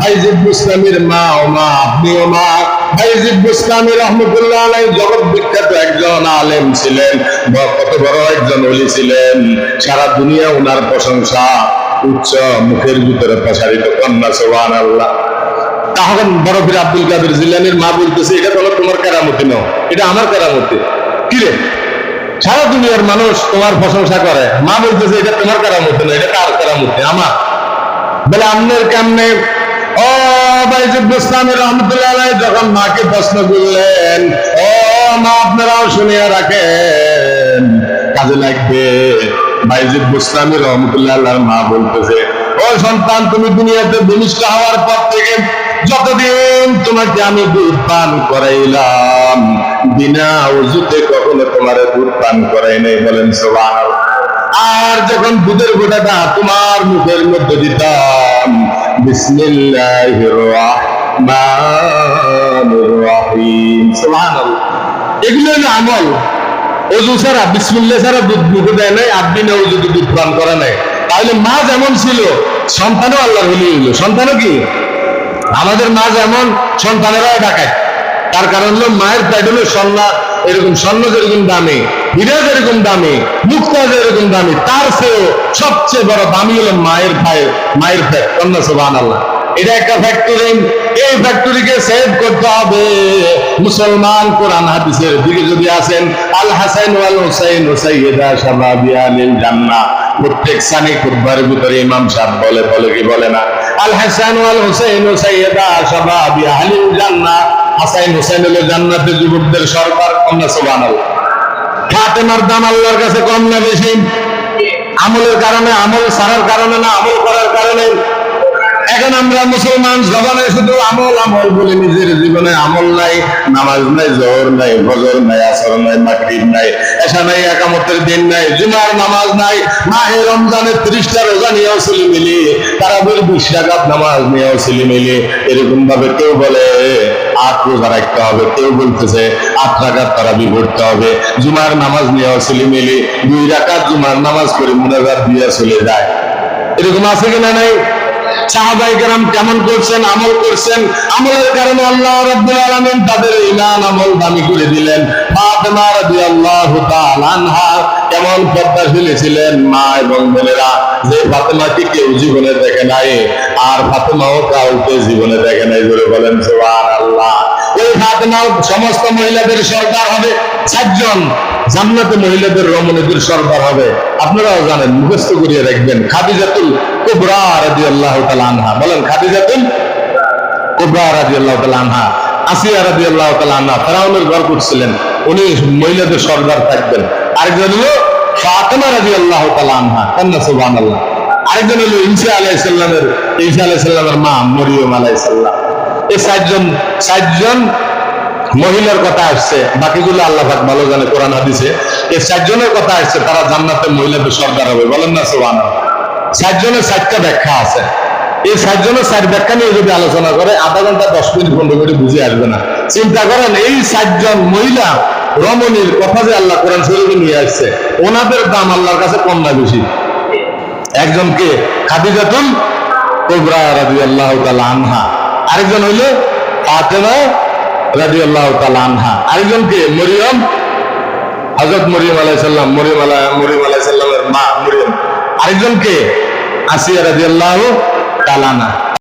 ভাইজিদ বুস্তামির মা ও মা, আপনিও মা। ভাইজিদ বুস্তামি রহমতুল্লাহ আলাইহি জগৎ বিখ্যাত একজন আলেম ছিলেন, কত বড় একজন ওলি ছিলেন, সারা দুনিয়া ওনার প্রশংসা উচ্চ মুখের ভিতরে প্রসারিত। কন্যা সুবহানাল্লাহ। তখন বড় পীর আব্দুল কাদের জিলানীর মা বলতেছে, এটা বলো তোমার কেরামতি নাও, এটা আমার কেরামতি। কি রে, সারা দুনিয়ার মানুষ তোমার প্রশংসা করে, মা বলতেছে এটা তোমার কেরামতি না, এটা কার কেরামতি? আমার। বলে আমনের কেমনে? ও ভাইজিদ বুস্তামি রহমতুল্লাহ আলাইহি যখন মাকে প্রশ্ন করলেন, ও মা আপনারাও শুনিয়া রাখেন, কাজে লাগবে। ভাইজিদ বুস্তামি রহমতুল্লাহ আলাইহির মা বলতেছে, ও সন্তান, তুমি দুনিয়াতে ভূমিষ্ঠ হওয়ার পর থেকে যতদিন তোমাকে আমি দুধ পান করাইলাম, বিনা ওযুতে কখনো তোমার দুধ পান করাই নাই। বলেন সুবহানাল্লাহ। আর যখন দুধের গোটাটা তোমার মুখের মধ্যে দিতাম, বিসমিল্লাহির রাহমানির রহিম, সুবহানাল্লাহ। এগুলো হলো আমল। ওযু ছাড়া, বিসমিল্লাহ ছাড়া দুধ মুখে দেয় নাই, আপনি না ওযুতে দুধ পান করা নাই। তাহলে মা যেমন ছিল, সন্তানও আল্লাহর ওলি হইল। সন্তানও কি? আমাদের মা যেমন, সন্তানেরাও ডাকায়। তার কারণ হলো মায়ের পেট হলো স্বর্ণ, এরকম স্বর্ণ যেরকম দামি, হীরা যেরকম দামি, মুক্তা যেরকম দামি, তার চেয়েও সবচেয়ে বড় দামি হলো মায়ের পায়ের, মায়ের পেট। কন্যা সুবহানাল্লাহ। এটা একটা ফ্যাক্টরি। এই ফ্যাক্টরিকে সেভ করতে হবে। মুসলমান কোরআন হাদিসের দিকে যদি আসেন, আল হাসান ওয়াল হুসাইন সাইয়্যিদা শাবাবি আলিল জান্নাহ, প্রত্যেক সানি খুতবার ভিতরে ইমাম সাহেব বলে কি বলে না, আল হাসান ওয়াল হুসাইন সাইয়্যিদা শাবাবি আলিল জান্নাহ, হাসান হুসাইন হলো জান্নাতের যুবকদের সরদার। কন্যা সুবহানাল্লাহ। ফাতেমার দাম আল্লাহর কাছে কম না বেশি? আমলের কারণে, আমল সারার কারণে না, আমল করার কারণে। এখন আমরা মুসলমান জবানে শুধু আমল আমল বলে, নিজের জীবনে আমল নাই, নামাজ নাই, জোহর নাই, ফজর নাই, আসর নাই, মাগরিব নাই, এশা নাই, একামতের দিন নাই, জুমার নামাজ নাই, মাহে রমজানের 30টা রোজা নিয়েও ছিলিমিলি, তারাবির 20 রাকাত নামাজ নিয়েও ছিলিমিলি। এরকম ভাবে কেউ বলে 8 রোজা রাখতে হবে, কেউ বলতেছে 8 রাকাত তারাবি পড়তে হবে, জুমার নামাজ নিয়েও ছিলিমিলি, 2 রাকাত জুমার নামাজ করে মুনাজাত দিয়ে চলে যায়। এরকম আছে কিনা? নাই। সাহাবায়ে কেরাম কেমন করছেন, আমল করছেন, আমলের কারণে আল্লাহ রাব্বুল আলামিন তাদের ঈমান আমল দামি করে দিলেন। ফাতেমা রাদিয়াল্লাহু তাআলা আনহা কেমন পর্দাশীল ছিলেন মা এবং বোনেরা, যে ফাতেমাকে কেউ জীবনে দেখে নাই, আর ফাতেমাও কাউকে জীবনে দেখে নাই। বলে বলেন সুবহানাল্লাহ। ওই ফাতেমা সমস্ত মহিলাদের সরদার হবে। 7 জন জান্নাতে মহিলাদের রমণীদের সরদার হবে। আপনারাও জানেন, মুখস্থ করিয়ে রাখবেন। খাদিজাতুল কুবরা রাদিয়াল্লাহু তাআলা আনহা, বলেন খাদিজাতুল কুবরা রাদিয়াল্লাহু তাআলা আনহা। আসিয়া রাদিয়াল্লাহু তাআলা আনহা ফেরাউনের ঘর করছিলেন, উনি মহিলাদের সরদার থাকবেন। আরেকজন হলো ফাতেমা রাদিয়াল্লাহু তাআলা আনহা। কন্যা সুবহানাল্লাহ। আরেকজন হলো ঈসা আলাইহিস সালামের মা মরিয়ম আলাইহিস সালাম। এই 7 জন মহিলার কথা আসছে, বাকিগুলো আল্লাহ পাক ভালো জানে কোরআন হাদিসে। এই 7 জনের কথা আসছে, তারা জান্নাতে মহিলাদের সরদার হবে। বলেন না সুবহানাল্লাহ। 7 জনের 7টা ব্যাখ্যা আছে। এই 7 জনের 7 ব্যাখ্যা নিয়ে যদি আলোচনা করে, আধা ঘন্টা 10 মিনিট 15 মিনিট বুঝে আসবে না। চিন্তা করেন, এই 7 জন মহিলা রমণীর কথা যে আল্লাহ কোরআন শরীফে নিয়ে আসছে, ওনাদের দাম আল্লাহর কাছে কম না বেশি? একজনকে খাদিজাতুল কুবরা রাদিয়াল্লাহু তাআলা আনহা, আরেকজন হইল ফাতেমা রাদিয়াল্লাহু তাআলা আনহা, আরেকজনকে মরিয়ম, হযরত মরিয়ম আলাইহিস সালাম, মরিয়ম আলাইহিস সালামের মা মরিয়ম, আরেকজনকে আসিয়া রাদিয়াল্লাহু তাআলা আনহা।